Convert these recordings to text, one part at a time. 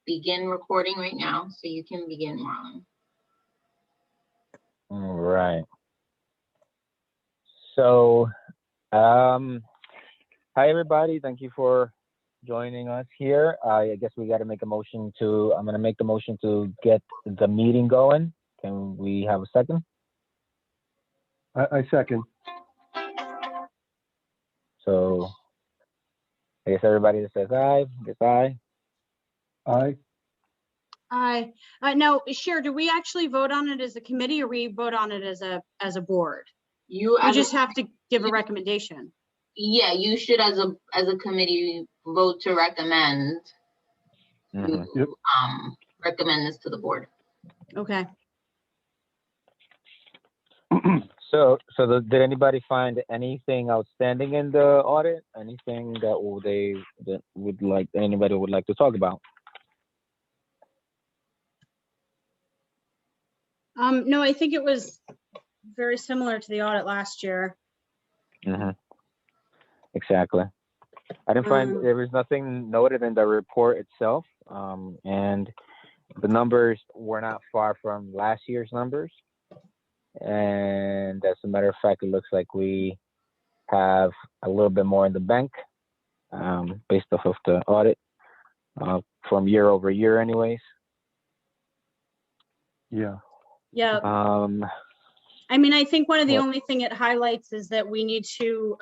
begin recording right now, so you can begin, Marlon. All right. So, hi everybody. Thank you for joining us here. I guess we got to make a motion to. I'm going to make the motion to get the meeting going. Can we have a second? I second. So, I guess everybody that says aye, gets aye. Aye. Aye. Now, Cher, do we actually vote on it as a committee, or we vote on it as a board? You We as just a, have to give a recommendation. yeah, you should as a committee vote to recommend. Mhm. Yep. Recommend this to the board. Okay. So did anybody find anything outstanding in the audit? Anything that anybody would like to talk about? No, I think it was very similar to the audit last year. Mm-hmm. Exactly. I didn't find there was nothing noted in the report itself, and the numbers were not far from last year's numbers. And as a matter of fact, it looks like we have a little bit more in the bank, based off of the audit, from year over year, anyways. Yeah. Yeah. I mean, I think one of the only thing it highlights is that we need to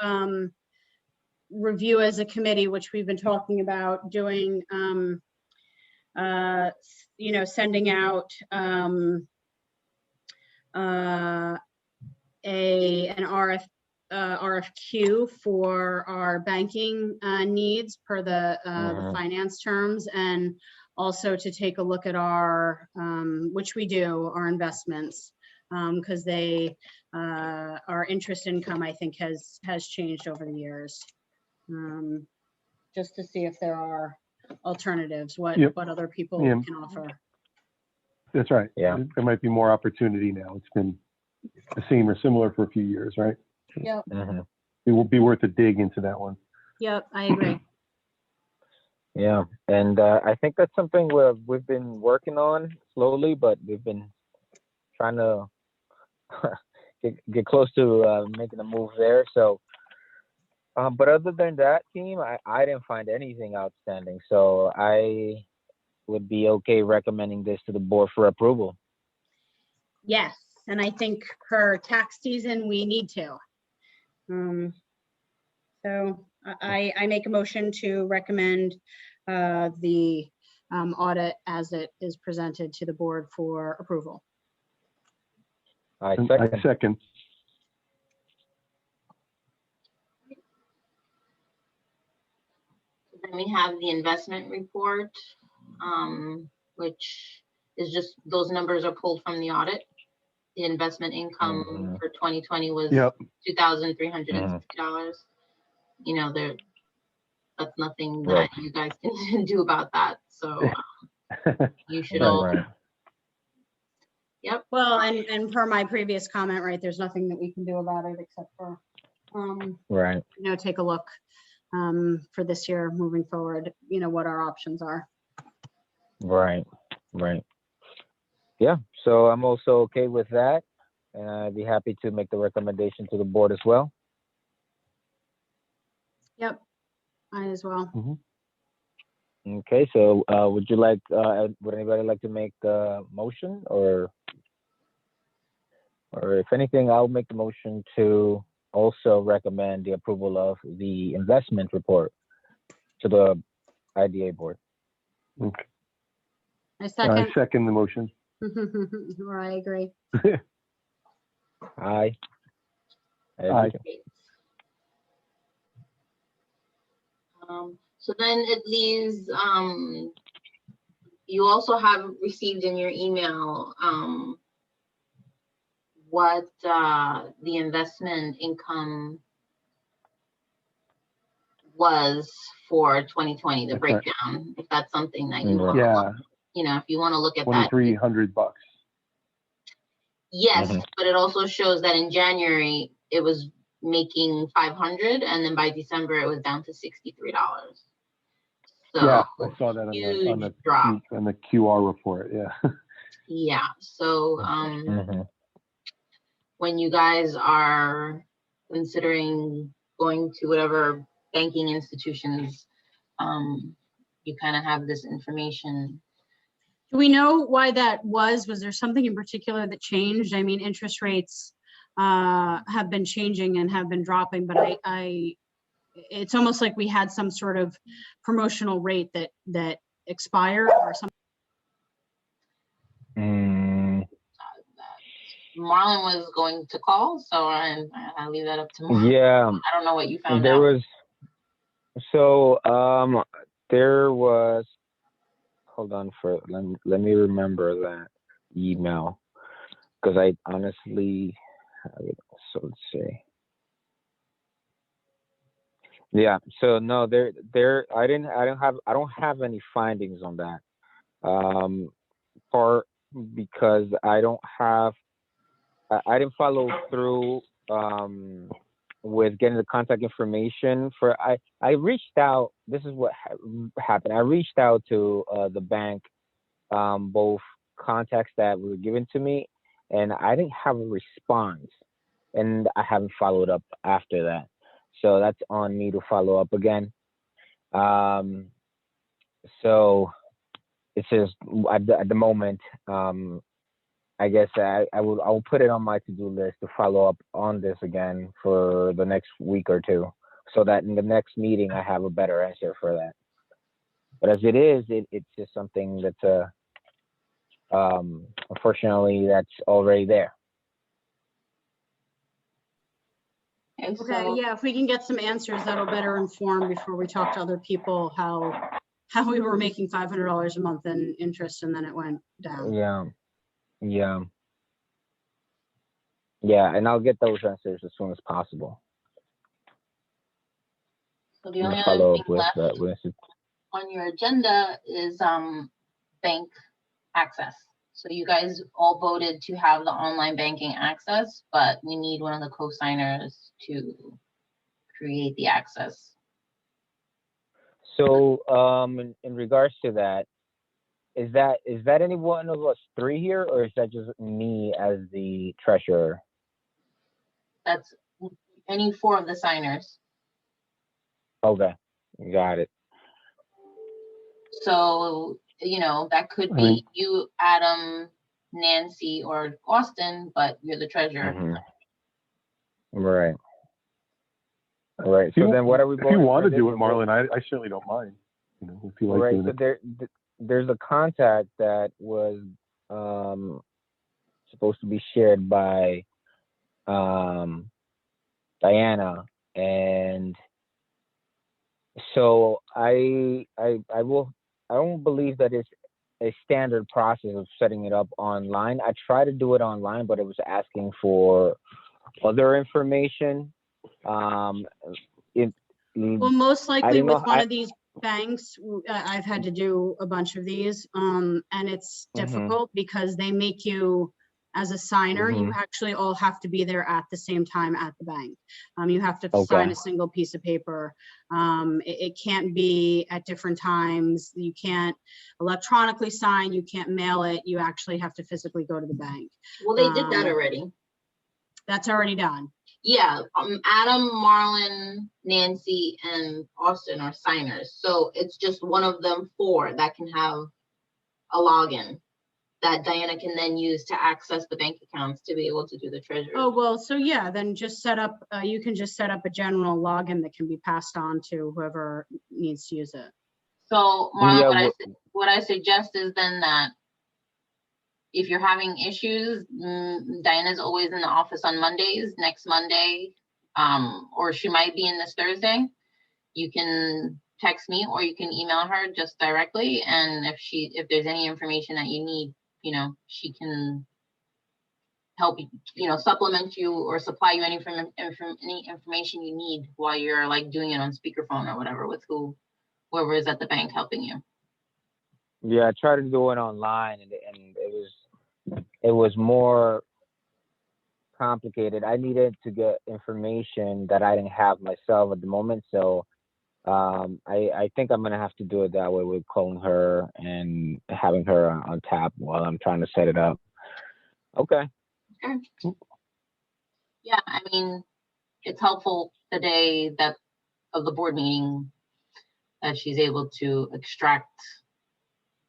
review as a committee, which we've been talking about doing, sending out an RFQ for our banking needs per the finance terms, and also to take a look at our, which we do, our investments, because our interest income, I think, has changed over the years. Just to see if there are alternatives, what other people can offer. That's right. Yeah. There might be more opportunity now. It's been the same or similar for a few years, right? Yep. Mm-hmm. It will be worth a dig into that one. Yep, I agree. Yeah, and I think that's something we've been working on slowly, but we've been trying to get close to making a move there. So, but other than that, team, I didn't find anything outstanding. So I would be okay recommending this to the board for approval. Yes, and I think per tax season, we need to. So I make a motion to recommend the audit as it is presented to the board for approval. I I second. Then we have the investment report, which is just, those numbers are pulled from the audit. The investment income for 2020 was $2,360. You know, that's nothing that you guys can do about that. So you should all. Right. Yep. Well, and per my previous comment, right, there's nothing that we can do about it except for, take a look for this year moving forward, what our options are. Right. Yeah, so I'm also okay with that, and I'd be happy to make the recommendation to the board as well. Yep, I as well. Mm-hmm. Okay, so would anybody like to make the motion, or if anything, I'll make the motion to also recommend the approval of the investment report to the IDA board. Okay. I second the motion. Or I agree. Aye. Aye. So then it leaves, you also have received in your email what the investment income was for 2020, the breakdown, if that's something that you want to look, if you want to look at that. $2,300. Yes, but it also shows that in January it was making $500, and then by December it was down to $63. So Yeah, I saw that on huge the drop. on the QR report. Yeah. Yeah. So Mhm. when you guys are considering going to whatever banking institutions, you kind of have this information. Do we know why that was? Was there something in particular that changed? I mean, interest rates have been changing and have been dropping, but it's almost like we had some sort of promotional rate that expired or something. Mm, Marlon was going to call, so I leave that up to Marlon. yeah, I don't know what you found there out. was. So there was. Hold on for let me remember that email because I honestly. So let's see. Yeah. So no, I don't have any findings on that. Part because I don't have. I didn't follow through with getting the contact information for. I reached out. This is what happened. I reached out to the bank, both contacts that were given to me, and I didn't have a response, and I haven't followed up after that. So that's on me to follow up again. Um, so it's just at the moment. I guess I will put it on my to-do list to follow up on this again for the next week or two, so that in the next meeting I have a better answer for that. But as it is, it's just something that's unfortunately that's already there. Okay, Okay, so yeah, if we can get some answers, that'll better inform before we talk to other people how we were making $500 a month in interest and then it went down. Yeah, and I'll get those answers as soon as possible. so the I'm only gonna other follow thing up with left that. With on your agenda is bank access. So you guys all voted to have the online banking access, but we need one of the co-signers to create the access. So, in regards to that, is that any one of us three here, or is that just me as the treasurer? That's any four of the signers. Okay, got it. So, you know, that could be you, Adam, Nancy, or Austin, but you're the treasurer. Right. Right. So then, what are we? If you want to do it, this? Marlon, I certainly don't mind. You know, if you like Right. doing So it. there's a contact that was supposed to be shared by Diana, and so I don't believe that it's a standard process of setting it up online. I tried to do it online, but it was asking for other information. Well, most likely didn't know. with one of these banks, I've had to do a bunch of these, and it's difficult because they make you, as a signer, you actually all have to be there at the same time at the bank. You have to sign a single piece of paper. It can't be at different times. You can't electronically sign. You can't mail it. You actually have to physically go to the bank. Well, they did that already. That's already done. Yeah, Adam, Marlon, Nancy, and Austin are signers. So it's just one of them four that can have a login that Diana can then use to access the bank accounts to be able to do the treasury. Oh, well, so yeah, then just set up, you can just set up a general login that can be passed on to whoever needs to use it. So Marlon, what I suggest is then that if you're having issues, Diana's always in the office on Mondays, next Monday, or she might be in this Thursday. You can text me or you can email her just directly. And if there's any information that you need, you know, she can help you, you know, supplement you or supply you any information you need while you're like doing it on speakerphone or whatever with whoever is at the bank helping you. Yeah, I tried to do it online and it was more complicated. I needed to get information that I didn't have myself at the moment. So I think I'm gonna have to do it that way with calling her and having her on tap while I'm trying to set it up. Okay. Yeah, I mean, it's helpful the day that of the board meeting that she's able to extract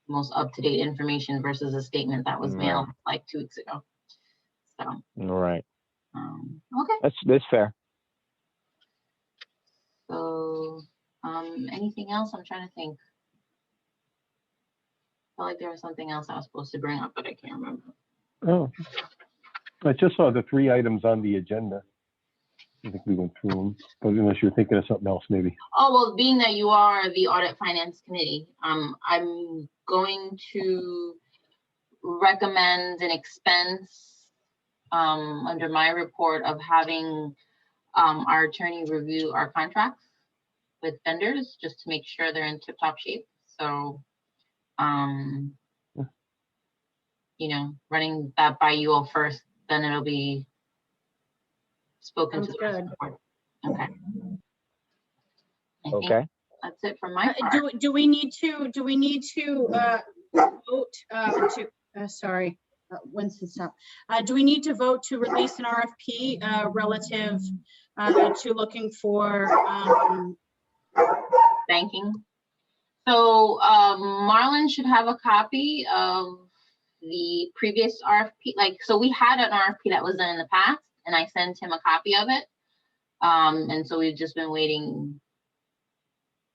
most up-to-date information versus a statement that was mailed like 2 weeks ago. So, Right. okay. That's fair. So, anything else? I'm trying to think. I felt like there was something else I was supposed to bring up, but I can't remember. Oh, I just saw the 3 items on the agenda. I think we went through them, but unless you're thinking of something else, maybe. Oh, well, being that you are the Audit Finance Committee, I'm going to recommend an expense under my report of having our attorney review our contracts with vendors just to make sure they're in tip-top shape. So, you know, running that by you all first, then it'll be spoken to Sounds the rest of good. the board. Okay. I think Okay. that's it from my part. Do we need to vote sorry, Winston, stop. Do we need to vote to release an RFP relative to looking for Banking. So Marlon should have a copy of the previous RFP. Like, so we had an RFP that was done in the past, and I sent him a copy of it. And so we've just been waiting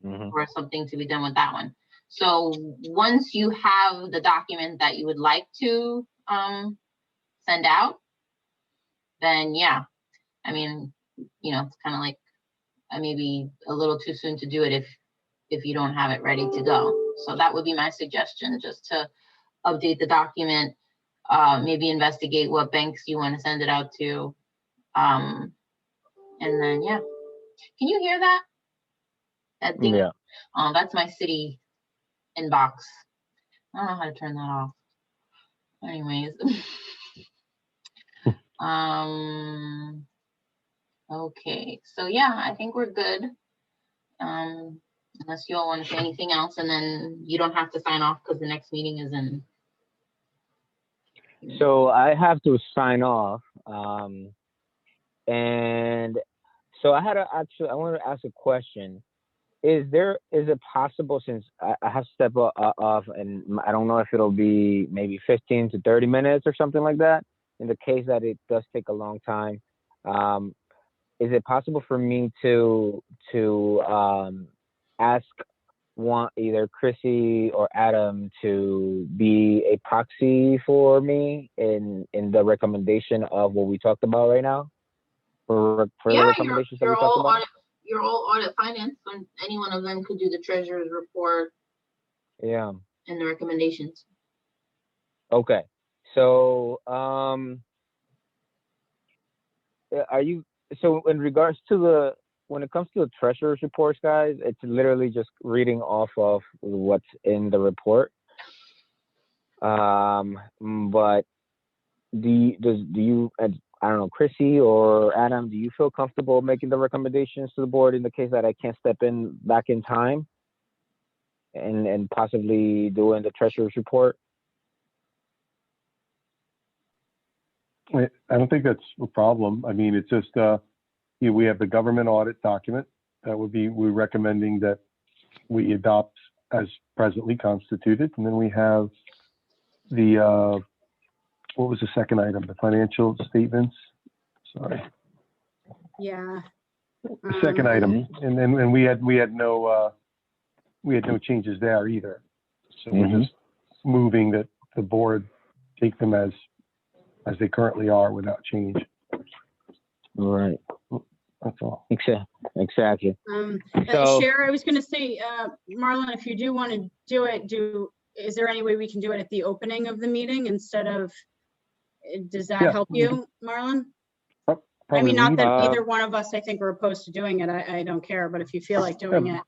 for something to be done with that one. So once you have the document that you would like to send out, then yeah, I mean, you know, it's kind of like maybe a little too soon to do it if you don't have it ready to go. So that would be my suggestion, just to update the document, maybe investigate what banks you want to send it out to. And then, yeah. Can you hear that? That ding? Yeah. That's my city inbox. I don't know how to turn that off. Anyways. Okay. So yeah, I think we're good. Unless you all want to say anything else, and then you don't have to sign off because the next meeting is in. So I have to sign off. And so I wanted to ask a question. Is it possible, since I have to step off, and I don't know if it'll be maybe 15 to 30 minutes or something like that, in the case that it does take a long time, is it possible for me to ask either Chrissy or Adam to be a proxy for me in the recommendation of what we talked about right now? For the recommendations that we talked about? You're all audit finance, and any one of them could do the treasurer's report. Yeah. And the recommendations. Okay. So, so in regards to when it comes to the treasurer's reports, guys, it's literally just reading off of what's in the report. But do you, I don't know, Chrissy or Adam, do you feel comfortable making the recommendations to the board in the case that I can't step back in time and possibly doing the treasurer's report? I don't think that's a problem. I mean, it's just, we have the government audit document. That would be, we're recommending that we adopt as presently constituted. And then we have the, what was the second item? The financial statements? Sorry. Yeah. The second item. And then we had no changes there either. So we're just moving that the board take them as they currently are without change. Right. That's all. Exactly. So, Cher, I was going to say, Marlon, if you do want to do it, is there any way we can do it at the opening of the meeting instead of? Does that help you, Marlon? I mean, not that either one of us, I think, are opposed to doing it. I don't care, but if you feel like doing it.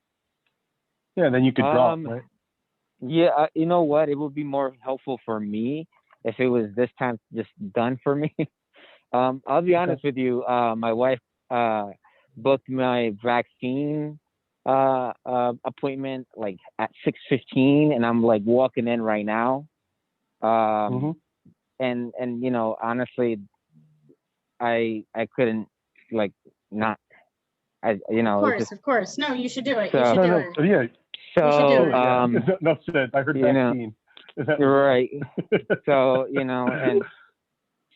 Yeah, then you could drop, right? Yeah, you know what? It would be more helpful for me if it was this time just done for me. I'll be honest with you. My wife booked my vaccine appointment like at 6:15, and I'm like walking in right now. And you know, honestly, I couldn't like not. I you know it's just Of course. No, you should do it. You So- should No, do no, it. yeah. You should do so it. Enough said. I heard you know, vaccine. you're right. So you know, and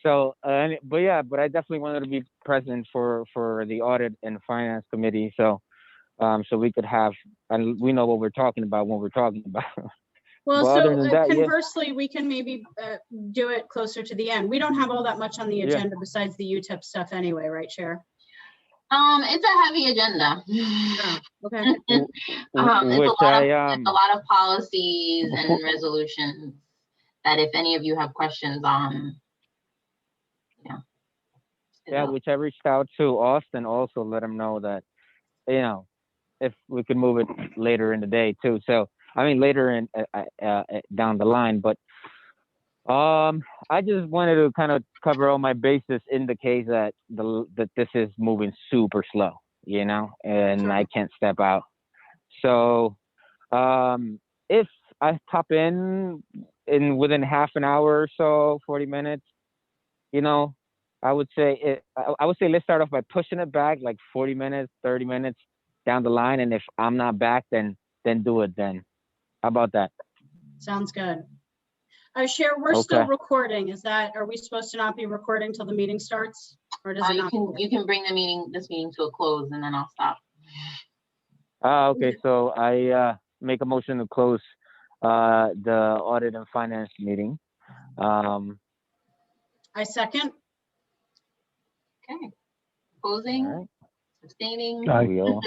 so but yeah, but I definitely wanted to be present for the audit and finance committee. So so we could have, and we know what we're talking about when we're talking about. Well, But so other than that, yeah. conversely, we can maybe do it closer to the end. We don't have all that much on the Yeah. agenda besides the UTEP stuff anyway, right, Chair? It's a heavy agenda. Oh, okay. Which It's a lot of policies and resolutions that if any of you have questions on, yeah, which I reached out to Austin, also let him know that, you know, if we could move it later in the day too. So I mean later in down the line, but I just wanted to kind of cover all my bases in the case that that this is moving super slow, you know, and Sure. I can't step out. So if I pop in within half an hour or so, 40 minutes, you know, I would say let's start off by pushing it back like 40 minutes, 30 minutes down the line, and if I'm not back, then do it then. How about that? Sounds good. Cher, we're still recording. Are we supposed to not be recording till the meeting starts? Or does it not? you can bring this meeting to a close and then I'll stop. Okay, so I make a motion to close the audit and finance meeting. I second. Okay. Opposing, All right. abstaining. Aye. We all-